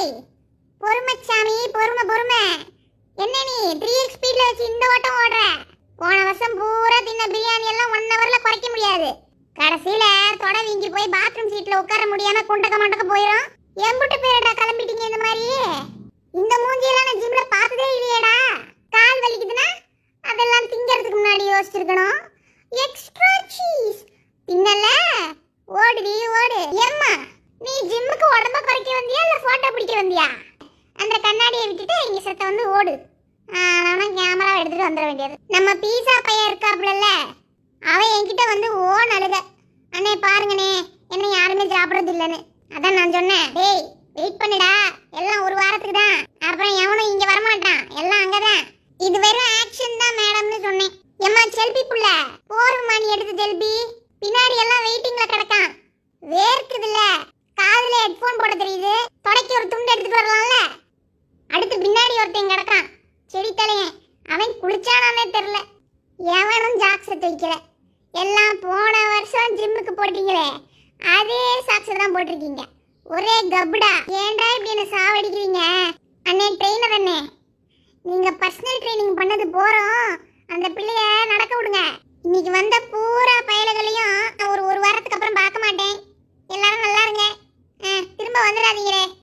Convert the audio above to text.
ஏய் பொறுமைச்சாமி, பொறுமை பொறுமை. என்ன நீ 3x ஸ்பீட்ல வச்சு இந்த ஓட்டம் ஓடுற? போன வருஷம் பூரா தின்ன பிரியாணி எல்லாம் 1 ஹவர்ல குறைக்க முடியாது. கடைசியில தொட வீங்கி போய் பாத்ரூம் சீட்ல உட்கார முடியாம குண்டக்க மண்டக்க போயிடும். எம்புட்டு பேரடா கிளம்பிட்டீங்க இந்த மாதிரி? இந்த மூஞ்சியெல்லாம் நான் ஜிம்ல பார்த்ததே இல்லையேடா. கால் வலிக்குதுன்னா அதெல்லாம் திங்கிறதுக்கு முன்னாடி யோசிச்சிருக்கணும். எக்ஸ்ட்ரா சீஸ் தின்னல, ஓடுடி ஓடு. ஏம்மா நீ ஜிம்முக்கு உடம்ப குறைக்க வந்தியா இல்ல போட்டோ பிடிக்க வந்தியா? அந்த கண்ணாடியை விட்டுட்டு இங்க சத்த வந்து ஓடு. நான் கேமரா எடுத்துட்டு வந்துட வேண்டியது. நம்ம பீஸா பையன் இருக்காப்ல, அவன் என்கிட்ட வந்து அழுக, அண்ணே பாருங்கண்ணே என்ன யாருமே சாப்பிட்றது இல்லைன்னு. அதான் நான் சொன்னேன், டேய் வெயிட் பண்ணுடா, எல்லாம் ஒரு வாரத்துக்கு தான், அப்புறம் எவனும் இங்க வரமாட்டான், எல்லாம் அங்கதான். இது வெறும் ஆக்ஷன் தான் மேடம்னு சொன்னேன். எம்மா செல்பி புள்ள, போர்வு மணி எடுத்து செல்பி, பின்னாடி எல்லாம் வெயிட்டிங்ல கிடக்கான். வேர்க்குதுல்ல, காதுல ஹெட்போன் போட தெரியுது, தொடைக்கு ஒரு துண்டு எடுத்துட்டு வரலாம்ல. அடுத்து பின்னாடி ஒருத்தன் கிடக்கான் செடி தலையன், அவன் குளிச்சானே தெரியல. எவனும் ஜாக்ஸ் வைக்கல. எல்லாம் போன வருஷம் ஜிம்முக்கு போட்டீங்களே அதே சாக்ஸ் தான் போட்டிருக்கீங்க. ஒரே கப்புடா. ஏன்டா இப்படி என்ன சாவடிக்கிறீங்க? அண்ணே ட்ரெயினர் அண்ணே, நீங்க பர்சனல் ட்ரைனிங் பண்ணது போறோம், அந்த பிள்ளைய நடக்க விடுங்க. இன்னைக்கு வந்த பூரா பயலுகளையும் நான் ஒரு வாரத்துக்கு அப்புறம் பார்க்க மாட்டேன். எல்லாரும் நல்லா இருங்க, திரும்ப வந்துடாதீங்களே.